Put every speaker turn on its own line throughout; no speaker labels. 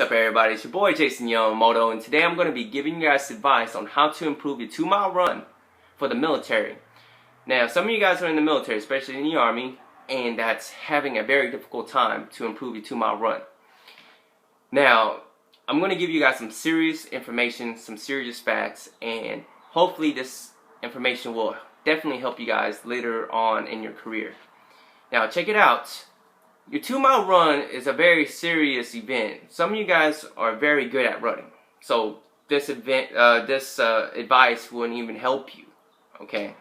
up, everybody? It's your boy Jason Yamamoto, and today I'm going to be giving you guys advice on how to improve your 2-mile run for the military. Now, some of you guys are in the military, especially in the Army, and that's having a very difficult time to improve your 2-mile run. Now, I'm going to give you guys some serious information, some serious facts, and hopefully this information will definitely help you guys later on in your career. Now, check it out. Your 2-mile run is a very serious event. Some of you guys are very good at running, so this advice wouldn't even help you. Okay.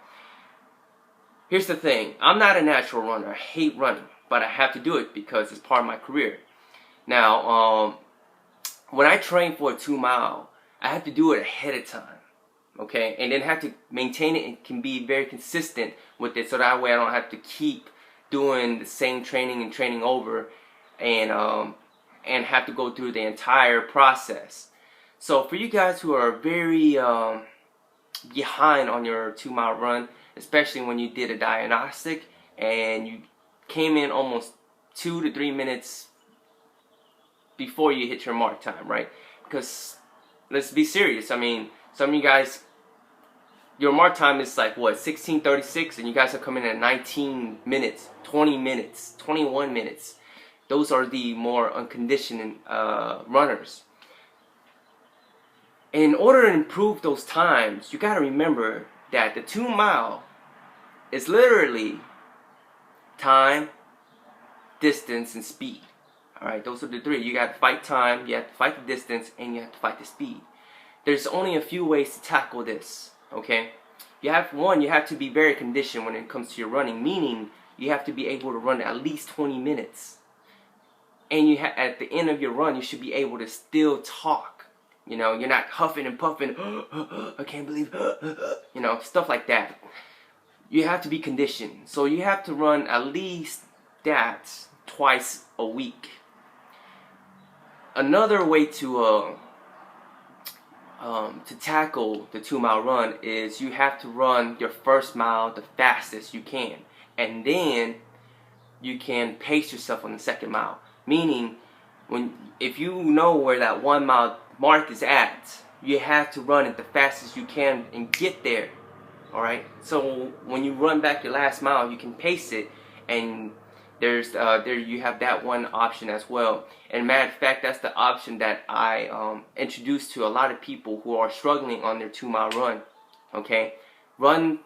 Here's the thing. I'm not a natural runner. I hate running, but I have to do it because it's part of my career. Now, when I train for a 2-mile, I have to do it ahead of time. Okay, and then have to maintain it and can be very consistent with it, so that way I don't have to keep doing the same training over and have to go through the entire process. So for you guys who are very behind on your 2-mile run, especially when you did a diagnostic and you came in almost 2 to 3 minutes before you hit your mark time, right? Because let's be serious, I mean, some of you guys, your mark time is like what, 16:36, and you guys are coming in at 19 minutes, 20 minutes, 21 minutes. Those are the more unconditioned runners. In order to improve those times, you gotta remember that the 2-mile is literally time, distance, and speed. Alright, those are the three. You gotta fight time, you have to fight the distance, and you have to fight the speed. There's only a few ways to tackle this. Okay, you have to be very conditioned when it comes to your running, meaning you have to be able to run at least 20 minutes, and at the end of your run you should be able to still talk. You know, you're not huffing and puffing, I can't believe, you know, stuff like that. You have to be conditioned, so you have to run at least that twice a week. Another way to tackle the 2-mile run is you have to run your first mile the fastest you can, and then you can pace yourself on the 2nd mile. Meaning, if you know where that 1-mile mark is at, you have to run it the fastest you can and get there. Alright, so when you run back your last mile, you can pace it, and you have that one option as well. And matter of fact, that's the option that I introduced to a lot of people who are struggling on their 2-mile run. Okay, run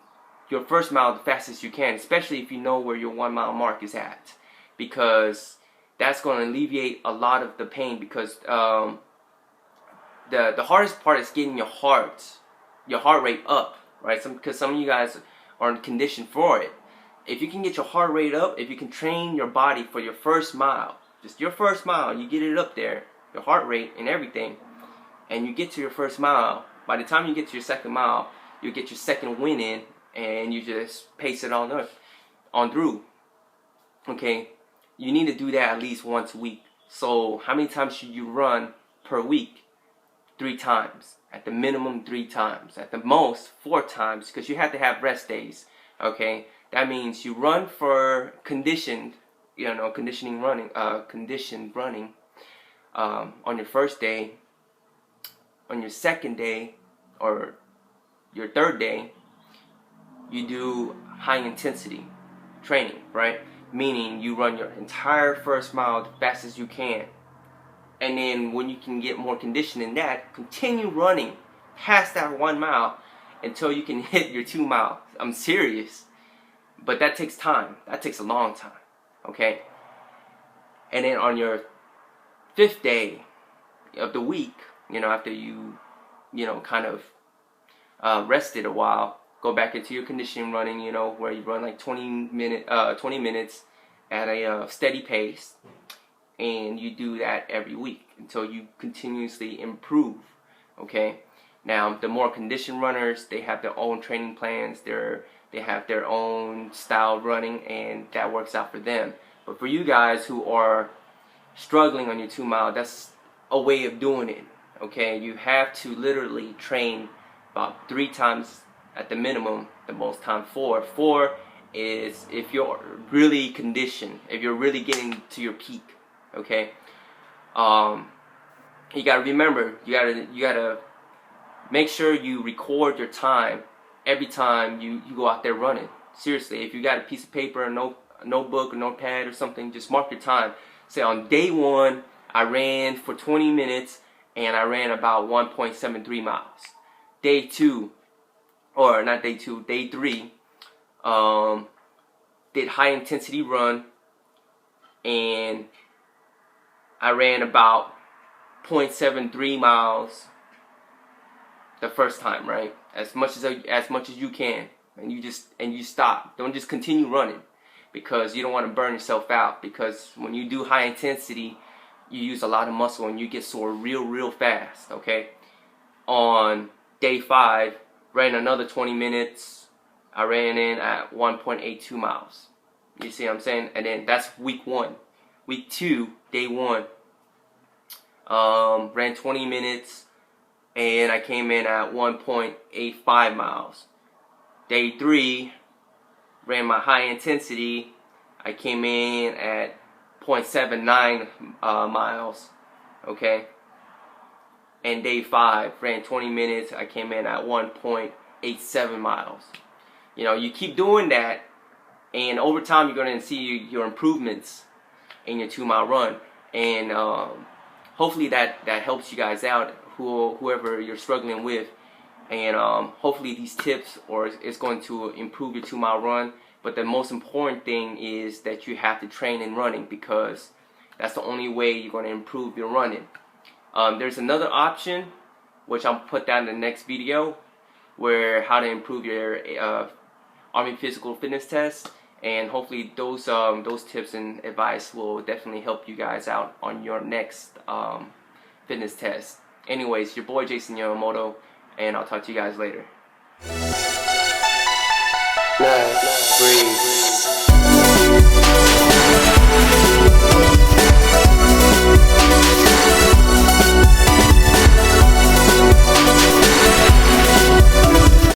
your first mile the fastest you can, especially if you know where your 1-mile mark is at, because that's going to alleviate a lot of the pain. Because the hardest part is getting your heart rate up, right? Because some of you guys aren't conditioned for it. If you can get your heart rate up, if you can train your body for your first mile, just your first mile, you get it up there, your heart rate and everything, and you get to your first mile, by the time you get to your 2nd mile, you get your 2nd win in, and you just pace it on through. Okay, you need to do that at least once a week. So how many times should you run per week? 3 times. At the minimum 3 times. At the most 4 times, because you have to have rest days. Okay, that means you run for conditioned running on your first day. On your 2nd day or your 3rd day, you do high intensity training, right? Meaning you run your entire first mile the fastest you can, and then when you can get more conditioned in that, continue running past that 1 mile until you can hit your 2-mile. I'm serious. But that takes time. That takes a long time. Okay? And then on your 5th day of the week, after you, kind of rested a while, go back into your conditioning running, where you run like 20 minutes at a steady pace. And you do that every week until you continuously improve. Okay? Now, the more conditioned runners, they have their own training plans. They have their own style running, and that works out for them. But for you guys who are struggling on your 2-mile, that's a way of doing it. Okay, you have to literally train about 3 times at the minimum, the most time 4. 4 is if you're really conditioned, if you're really getting to your peak. Okay, you gotta remember, you gotta make sure you record your time every time you go out there running. Seriously, if you got a piece of paper, a notebook, a notepad or something, just mark your time. Say on day 1, I ran for 20 minutes and I ran about 1.73 miles. Day 2, or not day 2, day 3, did high intensity run and I ran about 0.73 miles the first time, right? As much as you can, and you stop. Don't just continue running, because you don't want to burn yourself out. Because when you do high intensity, you use a lot of muscle and you get sore real fast. Okay. On day 5, ran another 20 minutes. I ran in at 1.82 miles. You see what I'm saying? And then that's week 1. Week 2, day 1, ran 20 minutes and I came in at 1.85 miles. Day 3, ran my high intensity. I came in at 0.79 miles. Okay. And day 5, ran 20 minutes. I came in at 1.87 miles. You know, you keep doing that, and over time you're going to see your improvements in your 2-mile run. And hopefully that helps you guys out, whoever you're struggling with. And hopefully these tips is going to improve your 2-mile run. But the most important thing is that you have to train in running, because that's the only way you're going to improve your running. There's another option, which I'll put down in the next video, where how to improve your Army physical fitness test. And hopefully those tips and advice will definitely help you guys out on your next fitness test. Anyways, your boy Jason Yamamoto, and I'll talk to you guys later. Breathe.